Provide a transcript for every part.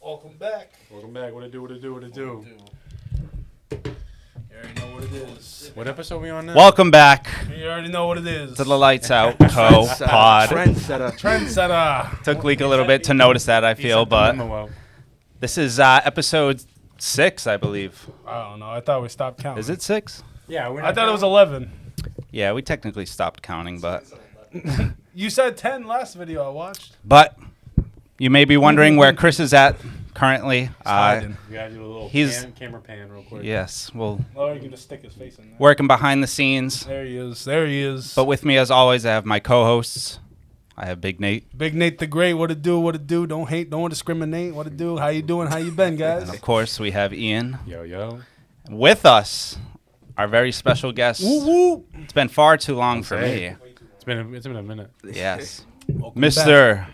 Welcome back. Welcome back. What it do? You already know what it is. What episode are we on now? Welcome back You already know what it is. to the Lightsoutco Pod. Trendsetter. Took Leek a little bit to notice that, I feel, but this is episode 6, I believe. I don't know. I thought we stopped counting. Is it 6? Yeah, I thought it was 11. Yeah, we technically stopped counting, but You said 10 last video I watched. you may be wondering where Chris is at currently. Hiding. We gotta do a little He's- camera pan real quick. Yes, well, Oh, you can just stick his face in there. working behind the scenes. There he is. There he is. But with me, as always, I have my co-hosts. I have Big Nate. Big Nate the Great. What it do? What it do? Don't hate. Don't discriminate. What it do? How you doing? How you been, guys? And of course, we have Ian. Yo. With us, our very special guest. Woo woo. It's been far too long for me. It's been a minute. Yes. Welcome back. Mr.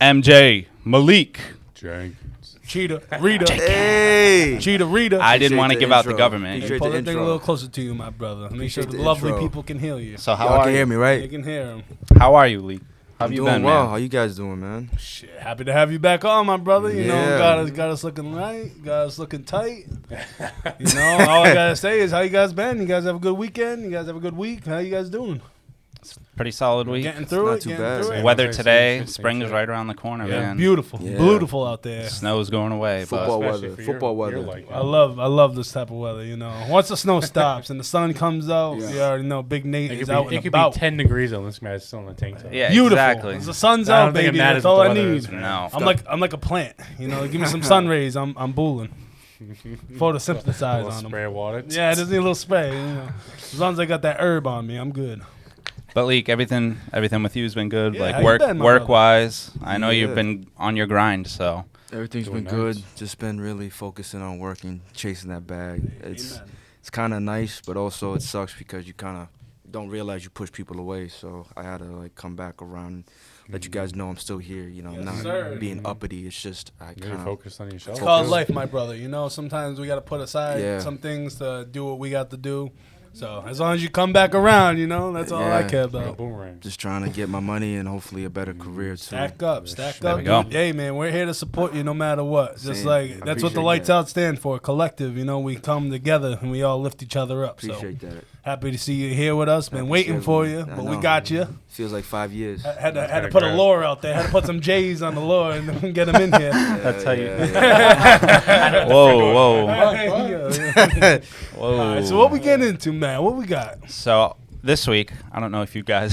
MJ Malik. Jank. Cheetah Rita. Hey! Cheetah Rita. I didn't want to the give out the intro. government. Appreciate Pull the that thing a intro. little closer to you, my brother. Make sure Appreciate the the lovely intro. people can hear you. So how Y'all are can you? hear me, They right? can hear him. How are you, Leek? How have I'm you doing been, well. man? How you guys doing, man? Shit, happy to have you back on, my brother. You know, Yeah. got us looking right, got us looking tight. You know, all I gotta say is how you guys been. You guys have a good weekend. You guys have a good week. How you guys doing? Pretty solid week. Getting through not it. too Getting bad. through it. Weather Same today, shit, same spring is shit. right around the corner, Yeah, man. beautiful, Yeah. beautiful out there. Snow's going away, Football but weather. Football weather. I love this type of weather. You know, once the snow stops and the sun comes out, Yeah. you already know Big Nate is It out could and be about. 10 degrees on this guy's still in the tank top. yeah, Beautiful. exactly. The sun's I don't out, think it baby. matters That's all what I the weather need. is, man. No. I'm like a plant. You know, give me some sun rays. I'm bulling. Photosynthesize Little on them. spray of water. Yeah, I just need a little spray. You know, as long as I got that herb on me, I'm good. But Leek, everything with you has been good. Yeah, how like you been, my work wise. I know Yeah. you've been on your grind, so Everything's Doing been good. nice. Just been really focusing on working, chasing that bag. It's Amen. kind of nice, but also it sucks because you kind of don't realize you push people away. So I had to like come back around, let you guys know I'm still here. You know, Yes, not sir. being uppity. It's just I Really kind of focused on yourself. It's called life, my brother. You know, sometimes we got to put aside Yeah. some things to do what we got to do. So as long as you come back around, you know, that's all I Yeah. care Like a about. boomerang. just trying to get my money and hopefully a better career too. Stack up, stack There up. we go. dude. Hey, man, we're here to support you no matter what. Just Same. like I that's what the appreciate Lights that. Out stand for, collective. You know, we come together and we all lift each other up. So Appreciate that. happy to see you here with us. Been Happy to waiting see for you, everyone. I but we know. got you. Feels like 5 years. Had to kinda put a great. lure out there. Had to put some J's on the lure and then get them in here. That's how you- Yeah. whoa. Yeah. Whoa. All right, so what we getting into, man? What we got? So this week, I don't know if you guys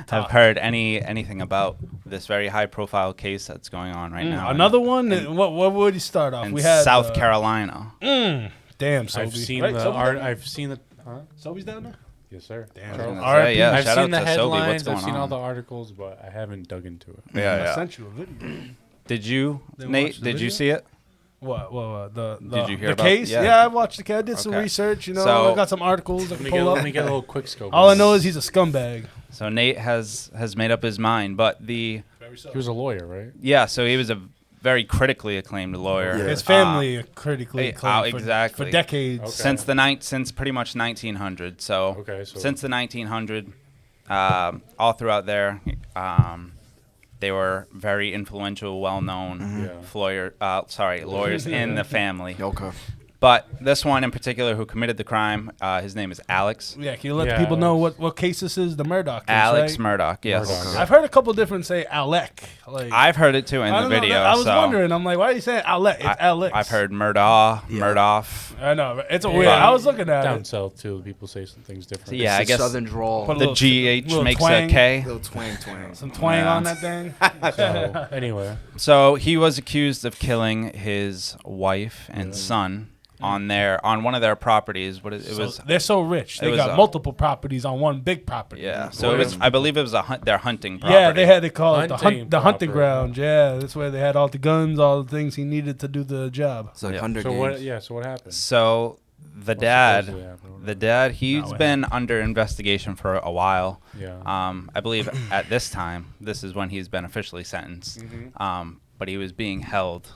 have heard anything about this very high profile case that's going on right now. Another one? What would you start off? in We had South Carolina. Damn, Sobe. I've seen Right, the Sobe art. down there? I've seen the. Huh? Sobe's down there? Yes, sir. Damn. Charles. All right, yeah, I've shout seen out the to Sobe. What's headlines. going I've seen all on? the articles, but I haven't dug into it. I sent you a video. Did you, Didn't Nate? watch the Did you video? see it? What? The Did you hear the about- case? yeah. Yeah, I watched the case. I did some Okay. research. You know, So- I got some articles I Let can me, get, pull let me up. get a little quick scope. All I on know this. is he's a scumbag. So Nate has made up his mind, but He was a lawyer, right? so he was a very critically acclaimed lawyer. Yeah. His family critically hey, acclaimed for, exactly. for decades. Okay. Since pretty much 1900. So, Okay, so- since the 1900, all throughout there, they were very influential, well-known Yeah. lawyers in the family. Okay. But this one in particular, who committed the crime, his name is Alex. Yeah, can you let the Yeah, people know Alex. what case this is? The Murdaugh case, Alex right? Murdaugh. Yes, Murdaugh. I've heard a couple different say Alec. Like I've heard it too in I the don't know, video. I was so wondering. I'm like, why are you saying Alec? It's Alex. I've heard Murdaugh, Yeah. Murdaugh. I know it's a Yeah. weird. I was looking at Down it. south too, people say some things different. Yeah, I It's a guess Southern drawl. Put a the little- GH little makes twang. a K. Little twang. Some twang Yeah. on that thing. So, anyway, So he was accused of killing his wife and son on one of their properties. They're so rich. They was got a- multiple properties on one big property. Yeah. So it was. I believe it was their hunting property. Yeah, they had to call it the Hunting hunting property. ground. Yeah, that's where they had all the guns, all the things he needed to do the job. It's like Yeah. 100 so games. what? Yeah, so what happened? So the What's dad, supposedly happened? the dad, he's what been under investigation for a while. Yeah. I believe at this time, this is when he's been officially sentenced. But he was being held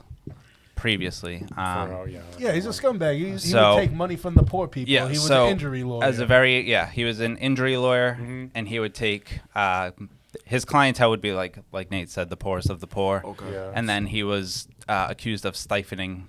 previously. Yeah, he's a scumbag. He So- would take money from the poor people. Yeah, he was so an injury lawyer. he was an injury lawyer, and he would take his clientele would be like Nate said, the poorest of the poor. Okay. Yeah. And then he was accused of stifling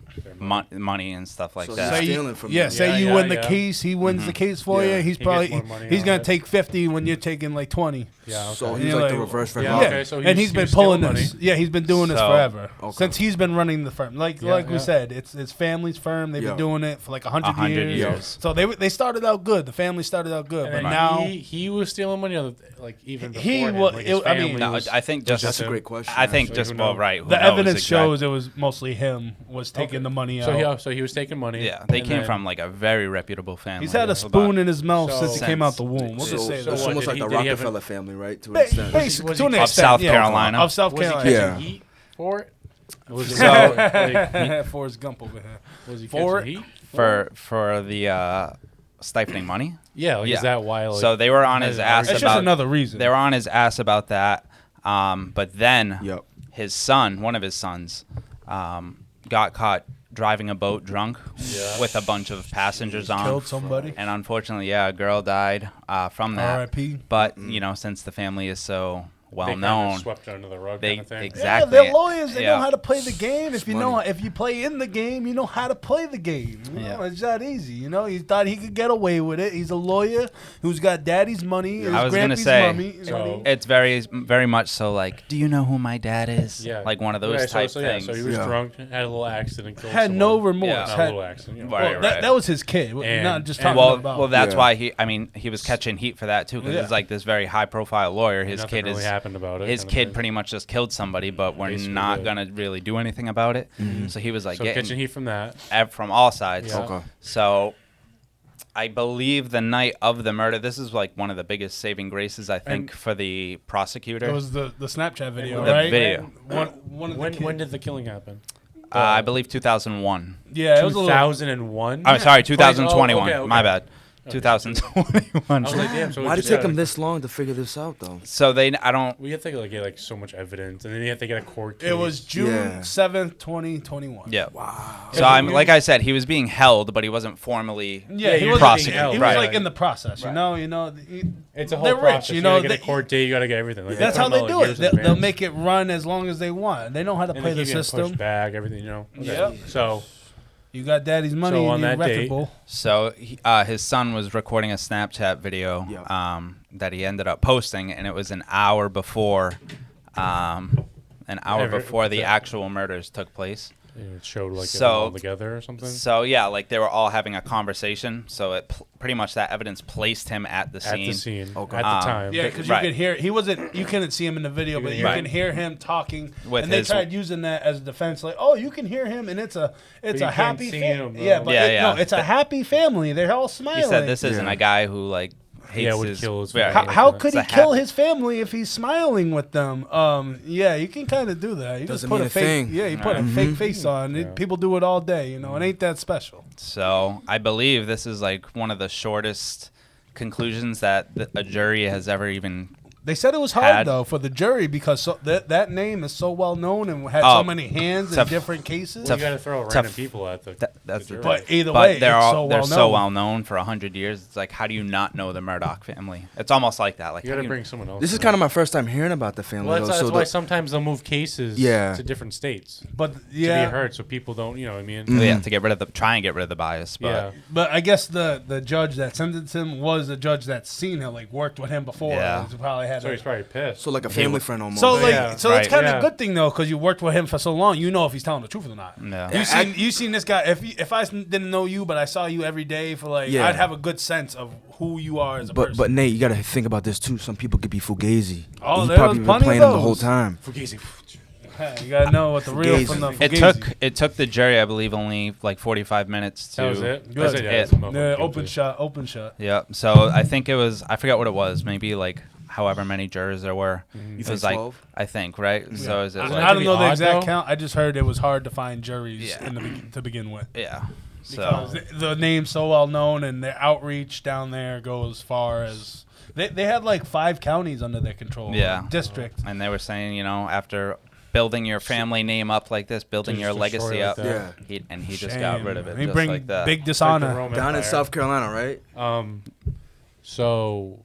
money and stuff like So that. he's stealing from Yeah, them. say you win the case, he wins the case for Yeah. you. He's He probably gets more money he's on gonna it. take 50 when you're taking like 20. Yeah. Okay. So And he's you're like the like, reverse Red Yeah, Lobster. okay, so and he's he been was pulling stealing this. money. Yeah, he's been doing this So- forever Okay. since he's been running the firm. Like Yeah, we yeah. said, it's family's firm. They've Yeah. been doing it for like 100 100 years. years. So they started out good. The family started out good, And but then now he was stealing money, like even before He him. wa- Like his it- I mean- family No, was- I think was just That's a him. great question. I think So just who well, knows? right. Who the knows evidence exactly. shows it was mostly him was taking Okay. the money So out. he was taking money. Yeah, they and came then- from like a very reputable family. He's had a About- spoon in his mouth So- since he came out the womb. We'll So, just say so that. it's what, almost did like he- the did he have Rockefeller family, right? To an extent. Basically, Was to he- an Of extent, South yeah. Carolina. Of South Was he Carolina. catching Yeah. heat for it? Was it So- like, Forrest Gump over here. was he For catching heat? for the stifling money. Yeah, like, Yeah. is that why? Like, So they were on his ass It's just about. another reason. They were on his ass about that. But then Yep. his son, one of his sons, got caught driving a boat drunk with a bunch of passengers on. Killed somebody. And unfortunately, yeah, a girl died from that. R.I.P. But since the family is so well they known, swept under the rug they kind of thing. exactly. Yeah, they're lawyers. They Yeah. know how to play the game. If you know, money. if you play in the game, you know how to play the game. You know? Yeah. It's that easy. You know, he thought he could get away with it. He's a lawyer who's got daddy's money. His I was gonna grandpa's say, money. So- It's very much so like, do you know who my dad is? Yeah, Like one of those Okay, type so things. so he was Yeah. drunk, had a little accident, killed had no someone. remorse. Yeah. Not Had- a little accident. You know. Right, well, right. that was his kid. And- not just and- talking about. Well, that's Yeah. why he was catching heat for that too, because Yeah. he's like this very high profile lawyer. His Nothing kid really is happened about it. his kind of kid thing. pretty much just killed somebody, but we're Basically not did. gonna really do anything about it. So he was like So getting catching heat from that. from all sides. Yeah. Okay. So I believe the night of the murder, this is like one of the biggest saving graces I think And- for the prosecutor. It was the Snapchat video, The right? video. One of the When did the killing happen? I believe 2001. Yeah, it was a little. 2001. I'm sorry, 2021. Oh, okay, My okay. bad. 2021. I was like, damn. So Why did just it take gotta- him this long to figure this out, though? So I don't. We have to get like so much evidence, and then you have to get a court case. It was June Yeah. 7th, 2021. Yeah. Wow. So like I said, he was being held, but he wasn't formally. Yeah, he you're was prosecuted, He was right. like in the process, you Right. know. It's a whole they're process. rich, You know. gotta get a court date. You gotta get everything. Like, That's they how put they them do out, it. like, They, years in they'll advance. make it run as long as they want. They know how to And play they the keep getting system. pushed back, everything, you know. Okay. Yep. So You got daddy's money So and on you're that date- reputable. So his son was recording a Snapchat video Yeah. that he ended up posting, and it was an hour before the actual murders took place. it showed like So- it all together or something. So yeah, like they were all having a conversation. So it pretty much that evidence placed him at the At scene. the scene, Okay. at the time. Yeah, because Right. you could hear he wasn't. You couldn't see him in the video, but you Right. can hear him talking. With and they his- tried using that as a defense, like, "Oh, you can hear him, and it's a you a can't happy see family." him, Yeah, though. but Yeah, no, yeah. it's a happy family. They're all smiling. He said this isn't Yeah. a guy who like hates would his. kill his yeah, family. How could he It's a kill happy- his family if he's smiling with them? Yeah, you can kind of do that. You Doesn't just put mean a a fake. thing. Yeah, you put a fake face on. Yeah. People do it all day. You know, it ain't that special. So I believe this is like one of the shortest conclusions that a jury has ever even. They said it was hard Had- though for the jury because that name is so well known and had Oh, so many hands to in f- different cases. Well, you got to throw tough- random people at the. That's the the jury. But either But way, they're it's all so they're well so known. well known for 100 years. It's like, how do you not know the Murdaugh family? It's almost like that. Like You how got do to bring someone else. This is in. kind of my first time hearing about the family. Well, though, that's so why the- sometimes they'll move cases Yeah. to different states But to yeah, be heard, so people don't. You know what I mean? yeah, to get rid of try and get rid of the bias. But Yeah. but I guess the judge that sentenced him was a judge that's seen him, like worked with him before. Yeah. He's probably had. So a- he's probably pissed. so like a family friend almost. So like, Yeah. so it's Right. kind of Yeah. a good thing though, because you worked with him for so long. You know if he's telling the truth or not. Yeah. You seen this guy. If I didn't know you, but I saw you every day for like, Yeah. I'd have a good sense of who you are as a person. but Nate, you gotta think about this too. Some people could be fugazi. Oh, he there probably was been plenty of playing him the whole those. time. Fugazi. You gotta know what the real Fugazi. from the It Fugazi. took the jury, I believe, only like 45 minutes to. That was it. Good. That's It. that's Yeah, motherfucking open shut. Yeah. So I think it was. I forget what it was. Maybe like however many jurors there were. You It think was like 12? I think right. So is it I, like I don't know the odd, exact though? count. I just heard it was hard to find juries Yeah. to begin with. yeah. Because So the name's so well known and their outreach down there goes far as they had like 5 counties under their control. Yeah. District. and they were saying, after building your family name up like this, building Just your destroy legacy it up, like that. Yeah. he just Shame. got rid of it He just bring like that. big Like the dishonor. Roman Down in Empire. South Carolina, right? So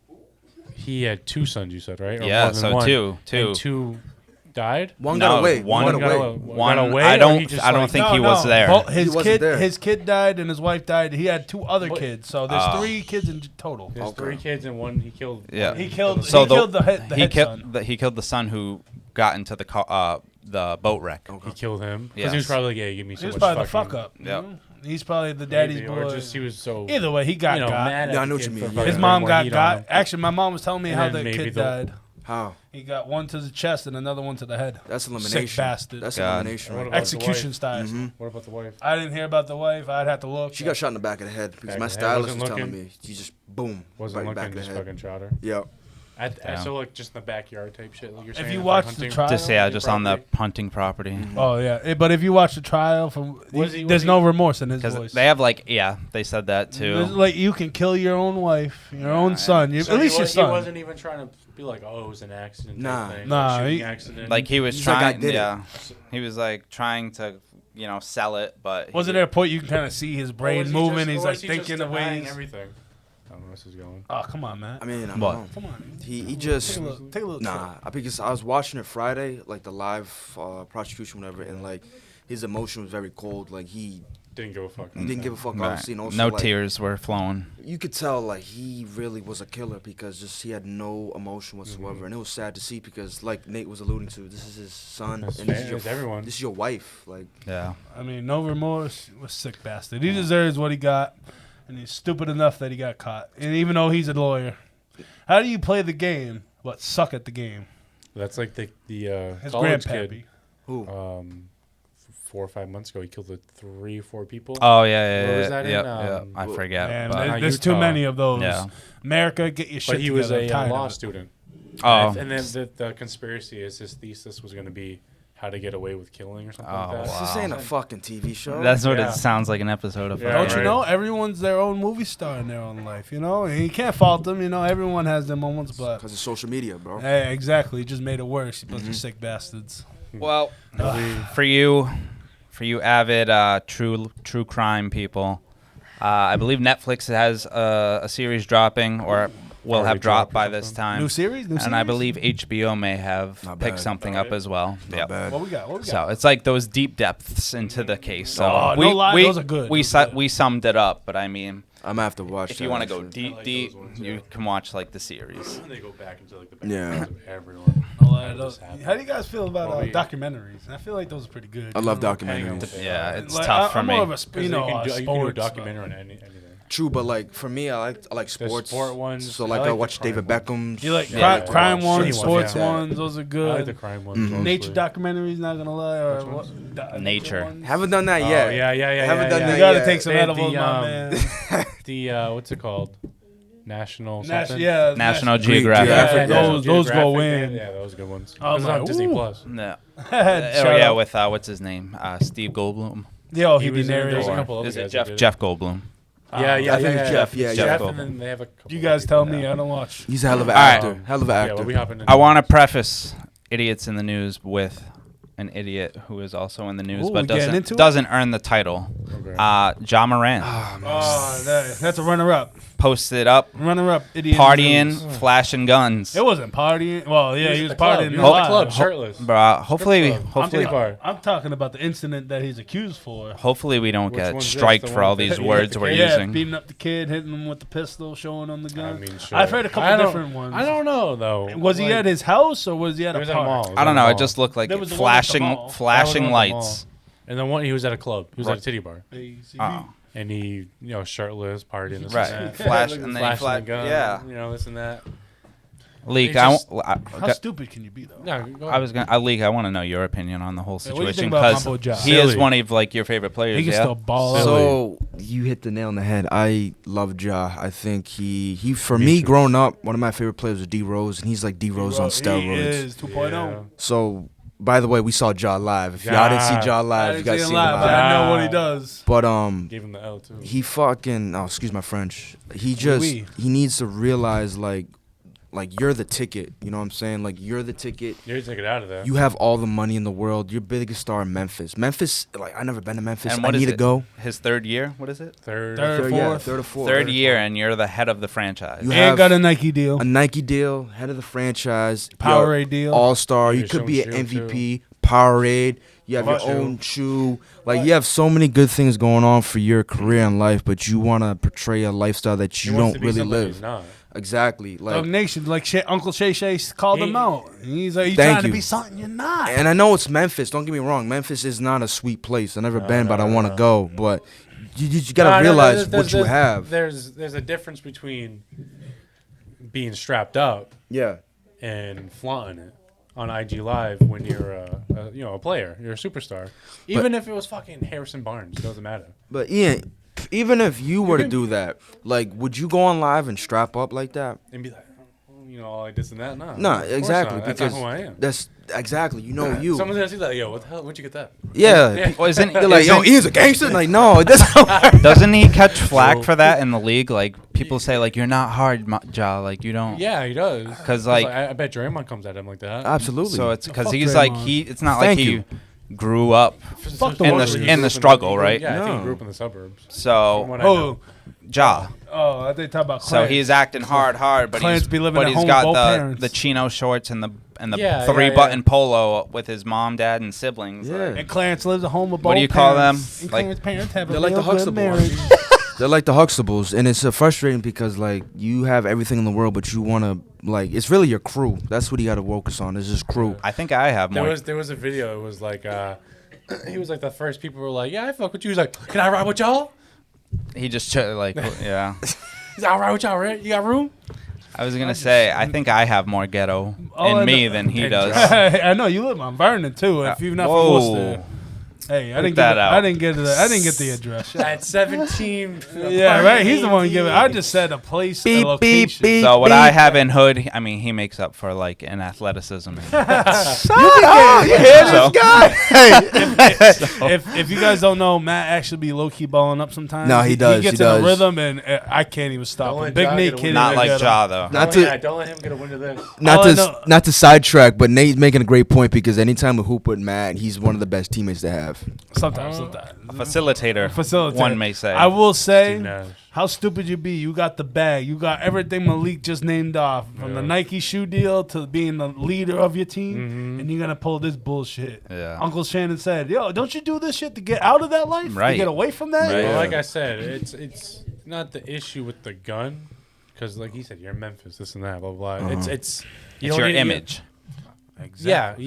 he had 2 sons, you said, right? Or Yeah, more than so one. two. And 2 died. One No, got away. one got away. One, away, I or don't. he just, I don't like- think he was there. His He wasn't kid, there. his kid died and his wife died. He had 2 other But- kids, so there's Oh. 3 kids in total. There's Okay. 3 kids and one he killed. Yeah. He killed. So he killed the head he son. killed the son who got into the boat wreck. He killed him because Yes. he was probably like, "Yeah, give me so He was much probably the fucking fuck up. Yep. You know? He's probably the daddy's maybe, boy. or just he was so Either way, he got got. mad at Yeah, I the know what kid you for mean, fucking yeah. His mom more got heat on got. him. Actually, my mom was telling me And how then the maybe kid the- died. How? He got one to the chest and another one to the head. That's elimination. Sick bastard. That's God. elimination. What Right? about the Execution wife? style. Mhm. What about the wife? I didn't hear about the wife. I'd have to look. She got shot in the back of the head because Back my of the head. stylist Wasn't was telling looking? me. She just boom. Wasn't right looking, back of the just head. fucking shot her. Yeah. I Damn. so like just in the backyard type shit. Like you're saying, If you like watch the hunting. trial, Just Hunting just on the property. hunting property. Oh yeah, but if you watch the trial, from Was he- there's was no he- remorse in his Because voice. they have they said that There's, too. like you can kill your own wife, your own son, So at least he your son. He wasn't even trying to be like, "Oh, it was an accident." type Nah. thing, Nah, like shooting he- accident. Like he was He's like, I trying. did it. Yeah, he was like trying to sell it, but Wasn't there a point you can kind of see his Or brain was he moving? just- He's or like was he just thinking of denying ways. everything. I don't know where this is going. Oh come on, man. I mean, I don't What? know. Come on. He just Take a little nah. Because I was watching it Friday, like the live prosecution, whatever, and like his emotion was very cold. Like he Didn't give a fuck. didn't give a fuck. Right. Obviously, and also, No like, tears were flowing. You could tell like he really was a killer because just he had no emotion whatsoever, Mm-hmm. and it was sad to see because like Nate was alluding to, this is his son, His and this fam- is your it's everyone. This is your wife. Like Yeah. I mean, no remorse. Was sick bastard. He deserves what he got, and he's stupid enough that he got caught. And even though he's a lawyer, how do you play the game but suck at the game? That's like the His college grandpappy. kid. who? 4 or 5 months ago, he killed 3 or 4 people. Oh yeah. Where was that in, yeah. I forget. Man, but- there's too Utah. many of those. Yeah. America, get your shit But he was together. I'm a tired law of it. student. Oh. And then the conspiracy is his thesis was going to be how to get away with killing or something Oh, like that. wow. This ain't a fucking TV show. That's what Yeah. it sounds like an episode of. Yeah, Don't you right. know? Everyone's their own movie star in their own life, you know? And you can't fault them, you know? Everyone has their moments, but... because of social media, bro. Hey, exactly. You just made it worse, you bunch of sick bastards. Well, Nobody- for you avid true crime people, I believe Netflix has a series dropping or will Already have dropped dropped or by this something. time. New series? New And I series? believe HBO may have Not picked bad. something up as well. Not Yep. bad. What we got? So it's like those deep depths into the case. So Oh, no lie, those are good. We Those are good. we summed it up, but I mean, I'm gonna have to watch. if you that, want to go actually. deep, I like deep, those ones, you yeah. can watch like the series. They go back into like the Yeah. backgrounds of everyone. No lie, How those- this happened. How do you guys feel about Well, we- documentaries? I feel like those are pretty good. I love Hang on documentaries. with it. Yeah, it's Like, tough for I'm me. more of a sp- you know, you can do a sports, documentary on anything. True, but like for me, I like sports. sport ones, So I like like I the watch crime David ones. Beckham's. You like Yeah. crime Yeah. ones, Shitty sports ones, yeah. ones, those are I like good. the crime ones. Mhm. mostly. Nature documentaries, not gonna lie, or Which what? ones? Nature. ones. Haven't done that Oh, yet. yeah. Haven't done yeah. You that gotta yet. take some They had edibles, the, my man. The what's it called? National something. National Greek Geographic. Geographic. Yeah, those go Geographic, in. Yeah, those are good ones. Oh, This is my- on Disney ooh. Plus. No. Shout out. With what's his name? Steve Goldblum. Yo, He he be was in- there's a narrating. couple other Is it guys Jeff that did Jeff Goldblum? Yeah, I think it's Jeff. Yeah, Jeff Jeff, Goldblum. and then they have a couple You guys other tell people. me, I don't watch. He's a hell of an All right. actor. Hell of an Yeah, actor. well, we hop into I want to preface idiots in the news with an idiot who is also in the news Ooh, but we getting into it? doesn't earn the title. Okay. Ja Morant Oh, that's a runner-up. posted up Runner-up, idiot. partying, news. flashing guns. It wasn't partying. Well, yeah, he was at the club. partying. He a was at lot. the club, shirtless. Bruh, hopefully, club. hopefully, I'm talking about the incident that he's accused for. hopefully we don't Which get one's this? striked The for one all that these hit you words with the we're kid? Yeah, using. beating up the kid, hitting him with the pistol, showing him the gun. I mean, sure. I've heard a couple I don't- different ones. I don't know though. Was he Like, at his house or was he at He a was at a park? mall. I don't know. It just looked like There was the one at the flashing, mall. flashing That was the one at the lights. And then one, he was at a club. He was at a titty bar, Hey, see, Oh, and he, shirtless, partying, this right. and that. Flash and then Flashing flash. the gun, Yeah. this and that. Leek. It's I, just- How stupid can you be though? No, go I was gonna. Leek. I want to know your opinion on the whole What do you think situation about because Mambo Ja? he is Silly. one of like your favorite players. He can yeah. still ball out. So you hit the nail on the head. I love Ja. I think he for Me me too. growing up, one of my favorite players was D Rose, and he's like D Rose on He steroids. is 2.0. Yeah. So by the way, we saw Ja live. If y'all didn't see Ja I live, you didn't guys see him see him live, but live. I know what Wow. he does. But Gave him the L too. he fucking excuse my French. He just Oui. he needs to realize like you're the ticket. You know what I'm saying? Like you're the ticket. You're taking it out of there. You have all the money in the world. You're biggest star in Memphis. Memphis, like I never been to Memphis. And I what is need to it? go. His third year. What is it? Third, Third, Yeah, fourth. third or fourth. Third year, and you're the head of the franchise. You And have got a Nike deal. a Nike deal, head of the franchise, Powerade deal. All Star. Yeah, You could your be own an shoe, MVP. Powerade. You have your Shoe. own shoe. Like you have so many good things going on for your career in life, but you want to portray a lifestyle that He you wants don't to be really somebody live. he's not. Exactly. Dog Like, Nation, like shit, Uncle Shay Shay called him out. And he's like, you Thank trying to you. be something you're not. and I know it's Memphis. Don't get me wrong. Memphis is not a sweet place. I've never been, but I want to go. But you gotta realize what you have. There's a difference between being strapped up Yeah. and flaunting it on IG Live when you're a player, you're a superstar. Even if it was fucking Harrison Barnes, it doesn't matter. But Ian, even if you were to do that, like, would you go on live and strap up like that? And be like, all like this and that. No, No, of course exactly. not. That's Because not who I am. that's exactly. You know you. Someone's gonna see that. Yo, what the hell? Where'd you get that? Yeah. Well, isn't They're like, yo, isn't- Ian's a gangster. Like, no, it doesn't. doesn't he catch flack for that in the league? Like people say, like you're not hard, Ja. Like you don't. Yeah, he does. 'Cause, like- I bet Draymond comes at him like that. Absolutely. So it's because Fuck he's like Draymond. It's not Thank like you. he grew up Fuck the in Warriors. the struggle, right? Yeah, I think No. he grew up in the suburbs. From So what I know. Oh, Ja. oh, I think talk about So Clarence. he's acting hard, but Clarence he's be living but at he's home got with both parents. the chino shorts and the Yeah, 3-button polo with his mom, dad, and siblings. Yeah. Like, And Clarence lives at home with both What do you call parents. them? And Like- Clarence's parents have a They're like the real good Huxtables. marriage. They're like the Huxtables, and it's frustrating because like you have everything in the world, but you want to like it's really your crew. That's what you got to focus on. Is just crew. I think I have more. There was a video. It was like he was like the first people were like, yeah, I fuck with you. He's like, can I ride with y'all? He just like yeah. He's like, I'll ride with y'all, right? You got room? I was gonna say I think I have more ghetto All I in me know- than he Okay, does. I know you live on Vernon too. If you're not from Whoa. Worcester, hey, I Take didn't that get. out. I didn't get the. I didn't get the address. At 17. Yeah, right. He's the one giving. I just said a place, Beep, a beep, location. beep. So what I have in Hood, I mean, he makes up for like in athleticism. Oh, you hear So- this guy? Hey. If you guys don't know, Matt actually be low key balling up sometimes. No, he does, He gets he in does. a rhythm, and I can't even stop Don't him. let Big Ja Nate get a can't win. Not even like get him. Ja though. Not Don't to don't let him get a win to this. All I know- not to sidetrack, but Nate's making a great point because anytime we hoop with Matt, he's one of the best teammates to have. Sometimes. A facilitator, Facilitator. one may say. I will say, Steve Nash. how stupid you be. You got the bag. You got everything Malik just named off, from the Yeah. Nike shoe deal to being the leader of your team, and you're gonna pull this bullshit. Yeah. Uncle Shannon said, "Yo, don't you do this shit to get out of that life? To Right. get away from that?" Right. Well, like I said, it's not the issue with the gun, because like he said, you're in Memphis, this and that, blah blah. blah. It's It's don't your need- image. Yeah,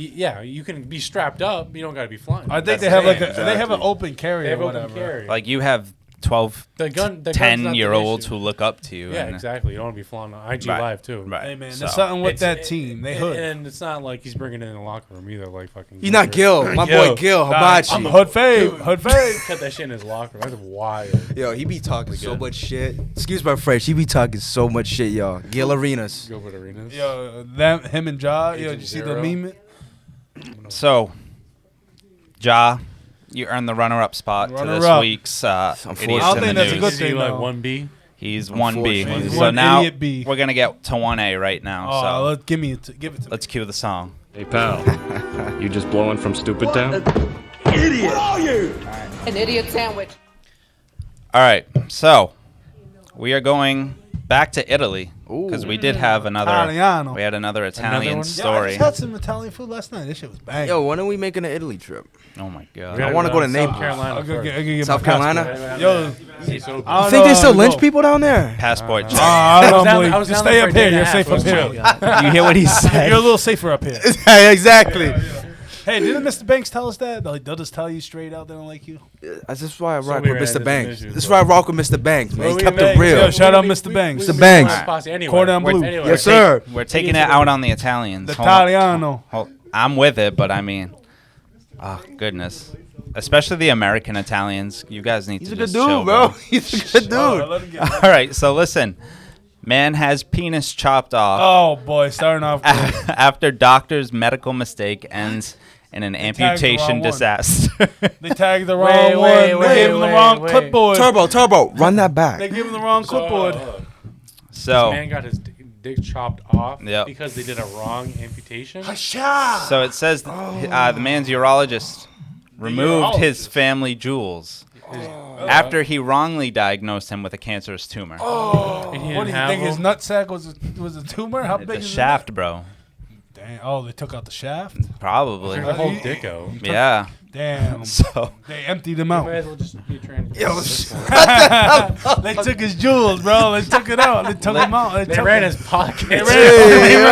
you can be strapped up. You don't got to be flying. I think That's they have the like thing, they have an exactly. open carry They have or open whatever. carry. Like you have 12, the gun, the gun's not the 10-year-olds issue. who look up to you. Yeah, and, exactly. You don't want to be flying on IG Right. Live too. Right. Hey man, So- there's something with It's- that team. They and- hood. and it's not like he's bringing it in the locker room either. Like fucking. He's not Gil, my boy Gil I'm Hibachi. hood fave. Hood fave. Cut that shit in his locker room. That's wild. Yo, he be talking so good. much shit. Excuse my French. He be talking so much shit, y'all. Gil Arenas. Gilbert Arenas. Yo, them, him and Ja. Yo, Agent did you see the Zero. meme? So, Ja, you earned the runner-up spot to this Runner-up. week's Unfortunately. Idiots I don't in think the that's a News. good Is he thing, like though. 1B? He's 1B. Unfortunately. He's So one now idiot B. we're going to get to 1A right now. Oh, so give me it. Give it to me. let's cue the song. Hey pal, you just blowing from Stupid Town? An idiot sandwich. All right. So we are going back to Italy because we did have another. Italiano. We had another Italian one? Yeah, I story. just had some Italian food last night. This shit was bang. Yo, when are we making an Italy trip? Oh my god. I wanna go to Naples. South Carolina. I'll go first. get, I'll go get South my passport. Carolina? Yo, He's so I You don't think know they still how to lynch go. people down there? Passport check. I don't down- believe. I was Just down stay there up for a here. day You're and a safe half. up It was here. chill. You hear what he said? You're a little safer up here. Yeah, exactly. Hey, didn't Mr. Banks tell us that? Like, they'll just tell you straight out they don't like you. That's just why I rock we with ran Mr. into Banks. issues, This is bro. why I rock with Mr. Banks, man. He We kept made- it real. Yo, shout out Mr. Banks. Mr. Banks. Anyway. Cordon bleu. Anyway. Yes, sir. We're taking it out on the Italians. The Hold on. Italiano. I'm with it, but I mean, oh goodness, especially the American Italians. You guys need He's to a good just dude, chill, bro. He's a good Oh, dude. let him get All right, so listen, man has penis chopped off Oh, boy. Starting off good. after doctor's medical mistake ends in an tagged the amputation wrong one. disaster. They tagged the wrong Wait, one. wait, They wait, gave him the wait, wrong wait. clipboard. Turbo, run that back. They gave him the wrong clipboard. So Man got his dick chopped off Yep. because they did a wrong amputation. So it says the man's urologist removed his family jewels after he wrongly diagnosed him with a cancerous tumor. And he What didn't do you have think? His them. nutsack was a tumor? How big The is shaft, bro. it? Damn. Oh, they took out the shaft. Probably. Took the whole dick out. Yeah. Damn. So They emptied him Might out. as well just be trying to. They took his jewels, bro. They took it out. They took him out. They took ran him. his pockets. Hey,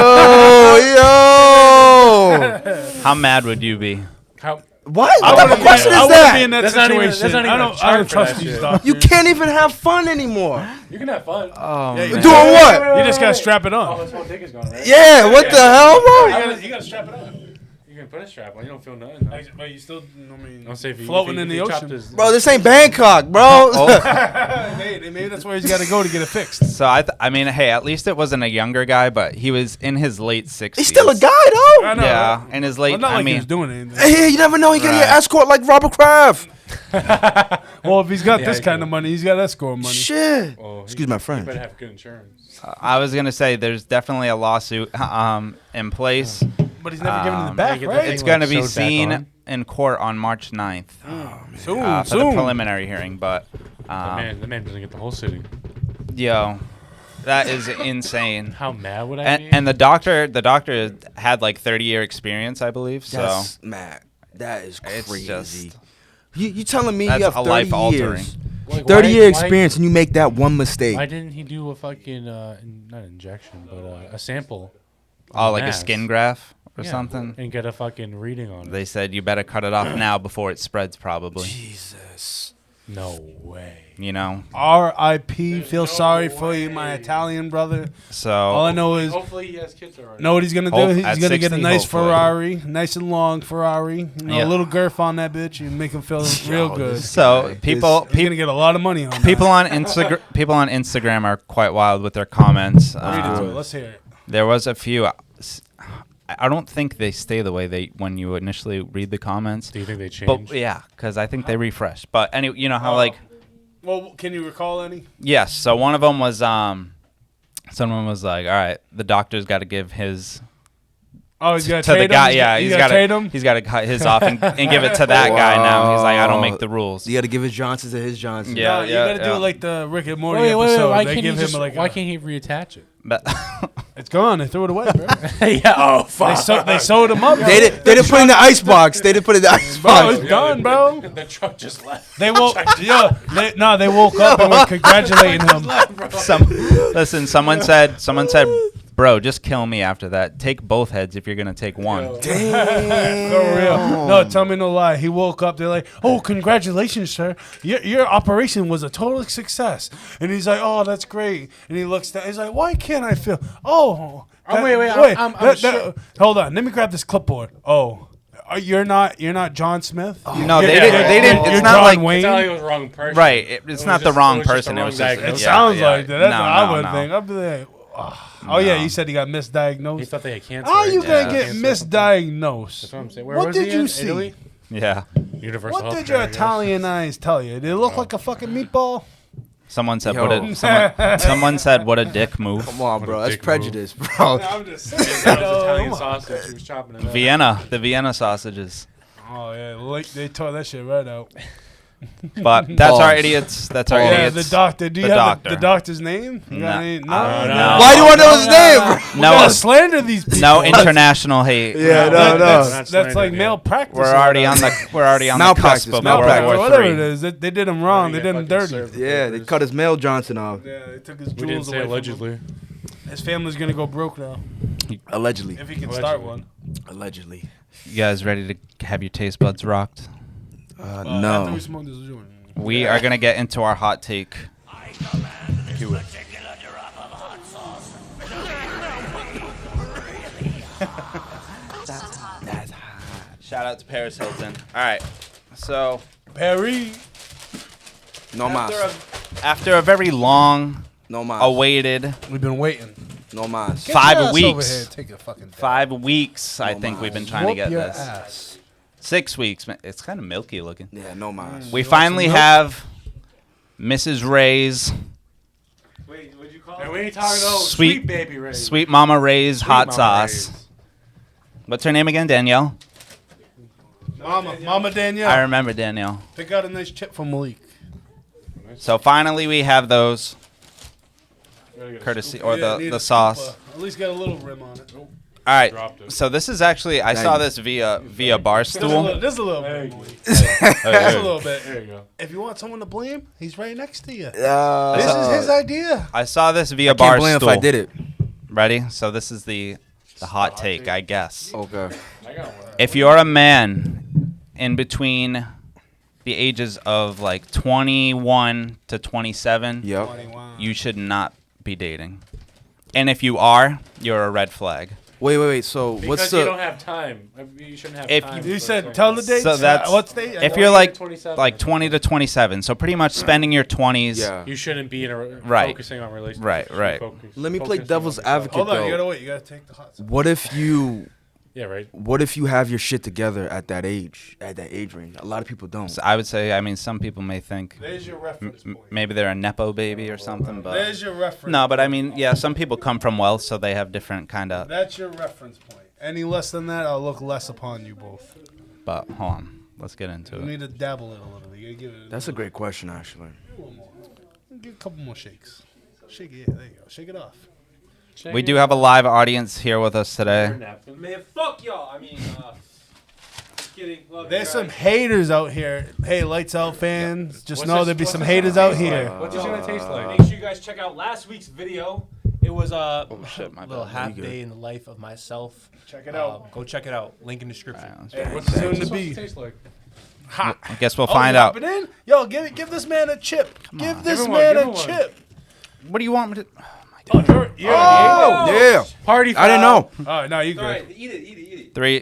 yo. how mad would you be? How? What? What type of question I is wouldn't be in that? that That's not even- situation. that's not even a I don't chart for trust that these shit. doctors. You can't even have fun anymore. You can have fun. Oh, Yeah, man. Doing what? You just gotta strap it Oh, on. his whole dick is gone, right? Yeah, what the hell, bro? You gotta strap it on. You can put a strap on. You don't feel nothing. No. But you still, I mean, Don't say if you, floating if in you the chopped ocean. his- Bro, this ain't Bangkok, bro. Maybe that's where he's got to go to get it fixed. So I mean, hey, at least it wasn't a younger guy, but he was in his late 60s. He's still a guy, though. I know. Yeah, in his late. Well, not I like he mean, was doing anything. Hey, you never know. He can get Right. escort like Robert Kraft. Well, if he's got Yeah, this he kind could. of money, he's got escort money. Shit. Oh, Excuse my You friend. better have good insurance. I was gonna say there's definitely a lawsuit in place. But he's never given it Um, back, get that right? thing It's going to like be sewed back seen on. in court on March 9th Soon, for the soon. preliminary hearing. But The man doesn't get the whole city. yo, that is insane. How mad would I be? And the doctor had like 30-year experience, I believe. So That's mad. That is it's crazy. just You telling me that's you have a 30 life altering. years, Like, 30-year why- experience, and you make that one mistake? Why didn't he do a fucking not injection, but a sample? Oh, like a mass? skin graft or Yeah, something. and get a fucking reading on it. They said you better cut it off now before it spreads. Probably, Jesus. No way. you know. R.I.P. Feel sorry for you, my Italian brother. So All I know is, Hopefully he has kids already. know what he's gonna do? Hope- He's at gonna get a 60, nice hopefully. Ferrari, nice and long Ferrari, Yeah. a little girth on that bitch, and make him feel real good. So people He's gonna get a lot of money on people that. on Instagram are quite wild with their comments. Read it to it. Let's hear it. There was a few. I don't think they stay the way they when you initially read the comments. Do you think they changed? But yeah, because I think they refreshed. But anyway, you know how like Well, can you recall any? yes. So one of them was someone was like, all right, the doctor's got to give his Oh, he's got to the guy. Yeah, he's got trade him. He's got to cut his off and give it to that guy now. He's like, I don't make the rules. You got to give his Johnsons to his Johnsons. Yeah, No, you gotta yeah. do like the Rick and Morty Wait, episode. why They can't he give just? him like Why can't he reattach it? But it's gone. They threw it away, bro. Yeah. Oh fuck. They sewed him up. They didn't put it in the ice box. They didn't put it in the ice Bro, box. it's done, bro. The truck just left. They woke. They woke up and were congratulating him. someone said, bro, just kill me after that. Take both heads if you're gonna take one. For real. No, tell me no lie. He woke up. They're like, "Oh, congratulations, sir. Your operation was a total success." And he's like, "Oh, that's great." And he looks down. He's like, "Why can't I feel?" Oh, I'm sure- Hold on. Let me grab this clipboard. Oh, you're not John Smith. No, they You're- didn't. They didn't. You're It's not John like Wayne. It's not like it was the wrong person. right. It's not the wrong person. the It wrong was just. It diagnosis. yeah, sounds yeah. like that. That's No, what I no, would no. think. I'd be like, oh yeah, you said he got He misdiagnosed. thought they had cancer. How right? you Yeah. gonna get Cancer. misdiagnosed? That's what I'm saying. Where What was did he you in? see? Italy? Yeah. Universal What did Healthcare, your I guess. Italian eyes tell you? Did it look like a fucking meatball? Someone said, Yo. someone said, what a dick move. Come on, bro. That's dick prejudice, bro. I'm just saying. That was Italian sausage. He was chopping it up. The Vienna sausages. Oh yeah, like they tore that shit right out. But that's our Balls. idiots. That's our Yeah, idiots. the doctor. Do you The have doctor. the doctor's name? You got No. any- No. Why do you want to know his name, bro? We No, gotta slander these people. no international hate. Yeah, That- no. That's like malpractice. We're already on the Malpractice, cusp of malpractice. World War whatever III. it is. They did him wrong. They did him dirty. Yeah, they cut his male Johnson off. Yeah, they took his We didn't jewels say away from him. allegedly. His family's gonna go broke now Allegedly. if he can start one. Allegedly. You guys ready to have your taste buds rocked? After No. we smoke this joint. We are gonna get into our hot take. Shout out to Paris Hilton. All right, so Perry. No mas. after a very long No mas. awaited We've been waiting. No mas. Get 5 your ass weeks. over here and take a fucking 5 weeks, I No think mas. we've been trying to Whoop get your this. ass. 6 weeks. Man, it's kind of milky looking. Yeah, no mas. We want finally some milk? have Mrs. Ray's Wait, what'd you call And we ain't talking about Sweet- sweet baby Ray's. Sweet Mama Ray's Sweet hot Mama sauce. Ray's. What's her name again? Danielle? Mama Danielle. I remember Danielle. Pick out a nice chip from Malik. So finally we have those. Gotta get a Courtesy, scoop. or Yeah, the, need the a sauce. scoop, at least get a little rim on it. All right. Dropped it. So this is actually, I saw this via Just a Barstool. little There bit. you Malik. go. Just a little bit. There you go. If you want someone to blame, he's right next to you. Uh, This is his idea. I saw this via can't blame if I Barstool. did it. Ready? So this is the hot take, I guess. Okay. I got one. If you're a man in between the ages of like 21 to 27, Yep. you should not be dating. And if you are, you're a red flag. Wait. So Because what's you the? don't have time. You shouldn't have If time. You for said things. tell the dates. So that's- what's date? If you're like 27. 20 to 27, so pretty much spending your 20s. Yeah. You shouldn't be in a Right. focusing on relationships. Right, You should right. Let me play focusing devil's on yourself. advocate. hold on, though. you gotta wait. You gotta take the hot sauce. What if you? Yeah, right. What if you have your shit together at that age, at that age range? A lot of people don't. So I would say, I mean, some people may think There's your reference point. maybe they're a nepo baby or something, but There's your reference. no, but I mean, yeah, some people come from wealth, so they have different kind of. That's your reference point. Any less than that, I'll look less upon you both. But hold on, let's get into You it. need to dabble it a little bit. You gotta give it. That's a great question, actually. a little more. Give a couple more shakes. Shake it. Yeah, there you go. Shake it off. We do have a live audience here with us today. Man, fuck y'all. I mean, just kidding. Love There's you some guys. haters out here. Hey, Lights Out fans, just What's know this- there'll be what's some this haters gonna out taste here. like? What's this gonna taste like? Make sure you guys check out last week's video. It was a shit, my little bad. half You day in the life of myself. Check it out. Go check it out. Link in description. Alright, let's Hey, try what's this. soon What's to it be? supposed to taste like? Hot. I guess we'll Oh, find you out. hop it in? Yo, give this man a chip. Give on. this Give him one, man give a him one. chip. What do you want me to? Oh, you're Oh, yeah. Party. I didn't know. Oh, no, you good. All right, eat it. 3,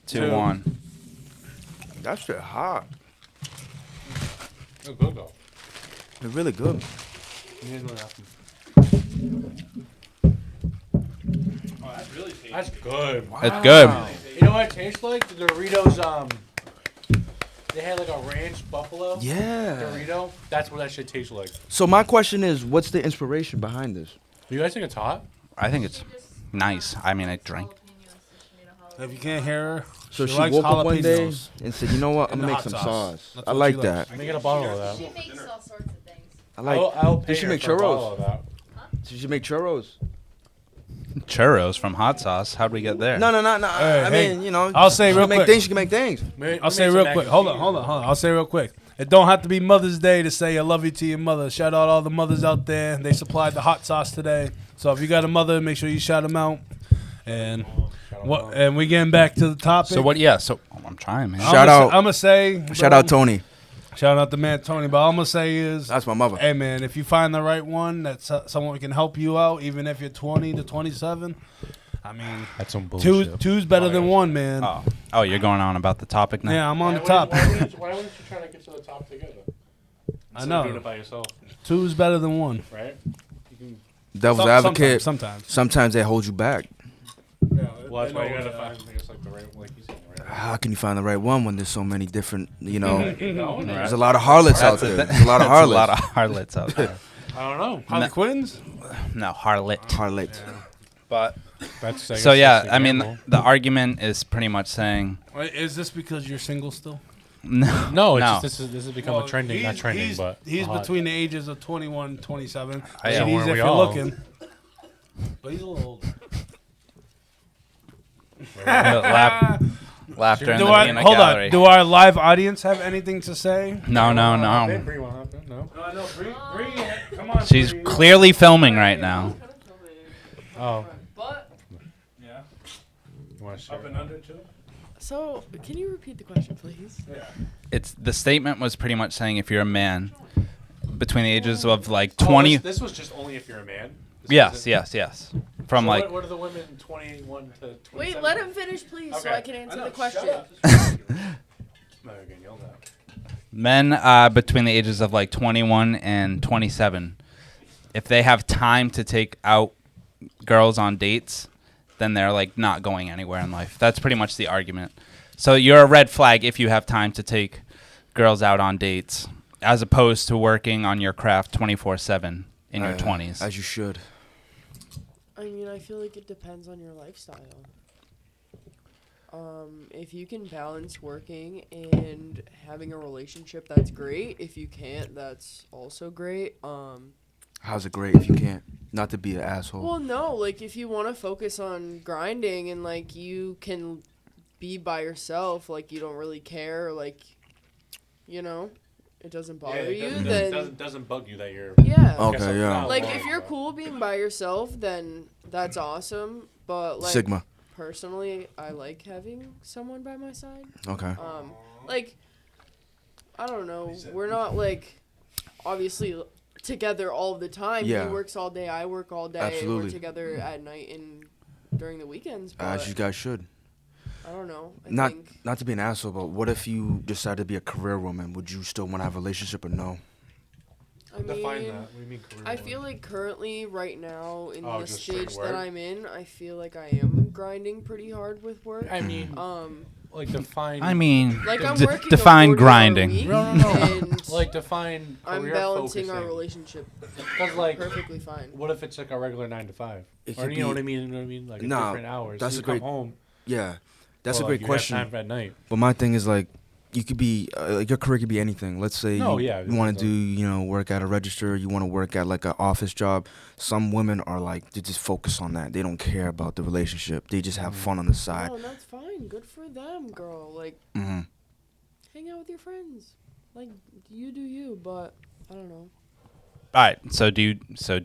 2, Two. 1. That shit hot. Oh, good though. It's really good. That's good. It's good. You know what it tastes like? The Doritos. They had like a ranch buffalo Yeah. Dorito. That's what that shit tastes like. So my question is, what's the inspiration behind this? You guys think it's hot? I think it's nice. I mean, I drank. If you can't hear her, So she likes woke up one day jalapenos. and said, "You know what? I'm And gonna the make some hot sauce. sauce. That's I what like she that." likes. Let me get a bottle of that. She makes all sorts of things. I like. I'll pay Did she her make for a bottle churros? of that. She should make churros. Churros from hot sauce. How'd we get there? No. Hey, I hey, mean, you know, I'll say she real can make quick. things. She can make things. I'll say real quick. Hold on. I'll say real quick. It don't have to be Mother's Day to say I love you to your mother. Shout out all the mothers out there. They supplied the hot sauce today. So if you got a mother, make sure you shout them out. And we getting back to the topic. So what? Yeah. So I'm trying, man. Shout out. I'm gonna say. Shout out Tony. Shout out to man Tony. But all I'm gonna say is, That's my mother. hey man, if you find the right one, that's someone who can help you out, even if you're 20 to 27. I mean, That's some bullshit. two's better than one, man. Oh, you're going on about the topic now? Yeah, I'm on the top. Why wouldn't you try to get to the top together? I Instead of doing know. it by yourself, Two's better than one. right? You can, Devil's advocate. Sometimes. Sometimes they hold you back. well, that's why you gotta find, I guess, like the right, like you said, the right. How can you find the right one when there's so many different? You know, No, there's a lot of harlots out there. There's a lot of That's a lot harlots. of harlots out there. I don't know. Harley Quinns? No, harlot. Harlot. But That's so yeah, I mean, the argument is pretty much saying Wait, is this because you're single still? no. no, it's no. just this has become a trending, not trending, but he's hot. between the ages of 21, 27. I am. Ladies, Weren't if we you're all? looking. But he's a little older. Laughter in Do the I, Vienna hold gallery. on. Do our live audience have anything to say? No. Bree won't have to, no. No, Bree, come on. She's clearly filming right now. Oh, But Yeah. you want to share? Up and under too. So, can you repeat the question, please? It's the statement was pretty much saying if you're a man between the ages of like 20. This was just only if you're a man. This Yes. wasn't- From So like what are the women 21 to 27? Wait, let him finish, please, so Okay. I can answer the question. No, you're getting yelled at. men between the ages of like 21 and 27. If they have time to take out girls on dates, then they're like not going anywhere in life. That's pretty much the argument. So you're a red flag if you have time to take girls out on dates, as opposed to working on your craft 24/7 in your 20s. As you should. I mean, I feel like it depends on your lifestyle. If you can balance working and having a relationship, that's great. If you can't, that's also great. How's it great if you can't? Not to be an asshole. Well, no, like if you want to focus on grinding and like you can be by yourself, like you don't really care, like, you know, it doesn't bother you, then doesn't bug you that you're. yeah. Okay, yeah. Like if you're cool being by yourself, then that's awesome. But like Sigma. personally, I like having someone by my side. Okay. Like I don't know, we're not like obviously together all the time. Yeah. He works all day, I work all day. Absolutely. We're together at night and during the weekends. But As you guys should. I don't know. I Not think not to be an asshole, but what if you decide to be a career woman? Would you still want to have a relationship or no? I Define mean, that. What do you mean career I woman? feel like currently, right now, in Oh, the just straight stage work? that I'm in, I feel like I am grinding pretty hard with work. I mean, like define. I mean, Like I'm d- working define a 40-hour grinding. week, No. and like define. I'm career balancing our focusing. relationship Cause like, perfectly fine. what if it's like a regular 9 to 5? It Or could you know be- what I mean? You know what I mean? Like Nah, different hours. that's you a come great- home. Yeah, that's well, a great you question. Have time at night. But my thing is like, you could be like your career could be anything. Let's say No, you, yeah, you want that's to do work at a register. You want to work at like an office job. Some women are like they just focus on that. They don't care about the relationship. They just have fun on the side. Oh, that's fine. Good for them, girl. Like, hmm hang out with your friends. Like, you do you, but I don't know. all right. So do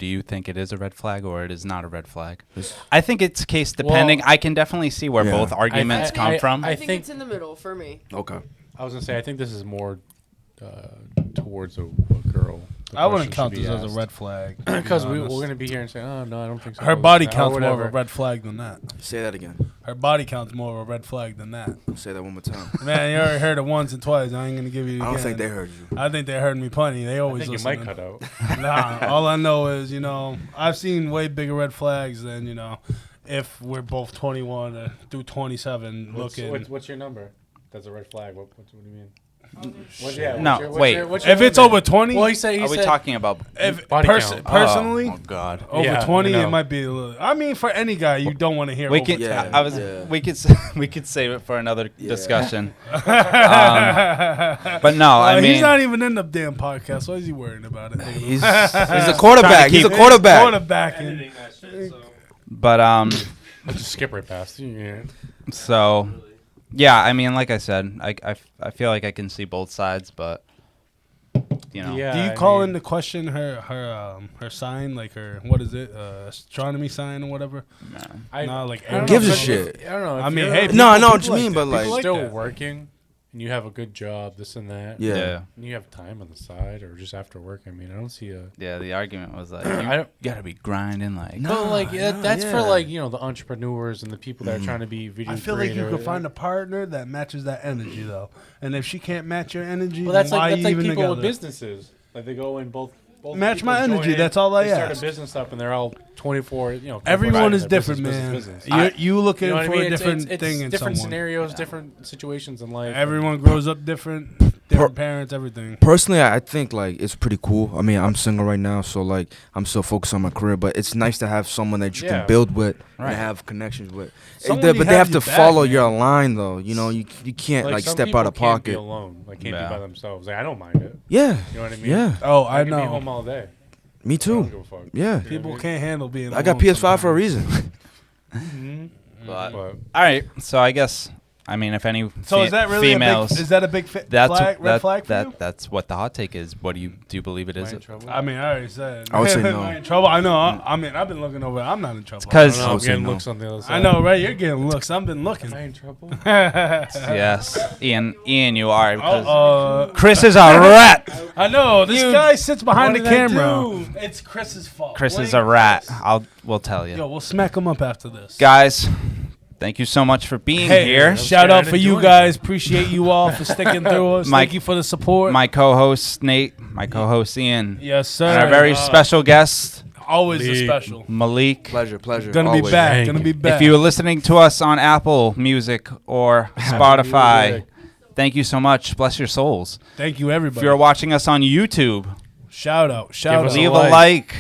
you think it is a red flag or it is not a red flag? It's- I think it's case depending. Well, I can definitely see where Yeah. both arguments I come think- from. I I think think- it's in the middle for me. Okay. I was gonna say I think this is more towards a girl. The I wouldn't question count should this be as a asked. red flag. to be Because we're honest. gonna be here and say, oh no, I don't think so. Her Or body whatever. count's more of a red flag than that. Say that again. Her body count's more of a red flag than that. Say that one more time. Man, you already heard it once and twice. I ain't gonna give you it again. I don't think they heard you. I think they heard me plenty. They I always think you listen. might cut out. Nah, all I know is, I've seen way bigger red flags than, if we're both 21 or through 27 looking. What's your number? That's a red flag. What do you mean? No, wait. If it's over 20, well, he said. Are we talking about? if body count. personally, Oh God. over Yeah, 20, I it know. might be a little. I mean, for any guy, you don't want to hear We over could. 10. Yeah. I was. Yeah. We could. We could save it for another Yeah. discussion. But no, I mean, he's not even in the damn podcast. Why is he worrying about it? He's a quarterback. He's a keep- quarterback. Quarterbacking. Editing that shit, so. but Let's just skip right past. Yeah. So, yeah, I mean, like I said, I feel like I can see both sides, but Yeah. Do you call into question her sign, like her, what is it, astronomy sign or whatever? I Like I don't Gives know a if- shit. I don't know. If I mean, you're hey, No, I know people what you mean, that. but like, People still that. working and you have a good job, this and that. yeah. And you have time on the side or just after work. I mean, I don't see a. yeah, the argument was like, I you don't. gotta be grinding, like. But like that's for yeah. like the entrepreneurs and the people that are trying to be video. I feel like you creator. could find a partner that matches that energy, though. And if she can't match your energy, Well, that's then why like you people even together? with businesses. Like they go in both Match people my join energy, in, that's all I they start ask. a business up and they're all 24. Everyone is their different, business, man. business. You looking You know what for I mean? a different it's thing in different someone. scenarios, different situations in life. Everyone grows up different parents, everything. Personally, I think like it's pretty cool. I mean, I'm single right now, so like I'm still focused on my career. But it's nice to have someone that you Yeah. can build with Right. and have connections with. Someone But you they have to your back, follow man. your line, though. You can't like some step people out of can't Be pocket. alone, like can't Yeah. be by themselves. Like I don't mind it. Yeah, You know what I mean? yeah, Oh, I I can be home know. all day. me I don't too. give a fuck. Yeah, People can't handle being. I got alone PS5 for a sometimes. reason. But, But all right, so I guess, I mean, if any So is that really females, a big? Is that a big that's red flag for you? that's what the hot take is. What do you believe it am is? I in trouble? I mean, I already said. I would say Am no. I in trouble? I know. I mean, I've been looking over. I'm not in trouble. I Because don't know, I I'm would say getting no. looks on the other side. I know, right? You're getting looks. I've been looking. Am I in trouble? yes, Ian, you are. Because Chris Chris is a rat. I know. This guy sits behind the what did I camera. do? It's Chris's fault. Chris Blame is a rat. Chris. We'll tell you, Yo, we'll smack him up after this. guys. Thank you so much for being Hey, here. shout I out for didn't you do guys. Appreciate you all for sticking through us. Mike- Thank you for the support. My co-host Nate, my co-host Ian, Yes, sir. and our very special guest always a Leek. special. Malik. Pleasure. Gonna always. be back. Thank Gonna you. be back. If you're listening to us on Apple Music or Spotify, thank you so much. Bless your souls. Thank you, If everybody. you're watching us on YouTube, Shout out. Shout Give us out. a leave like. a like,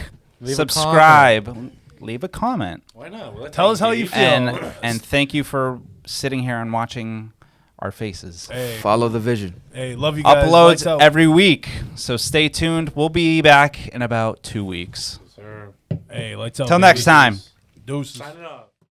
subscribe, leave a comment. Why not? Tell us how you feel. And thank you for sitting here and watching our faces. Hey, Follow the vision. hey, love you guys. Uploads Lights out. every week, so stay tuned. We'll be back in about 2 weeks. Sir. Hey, lights out. Till baby. next time. Deuces. Signing up.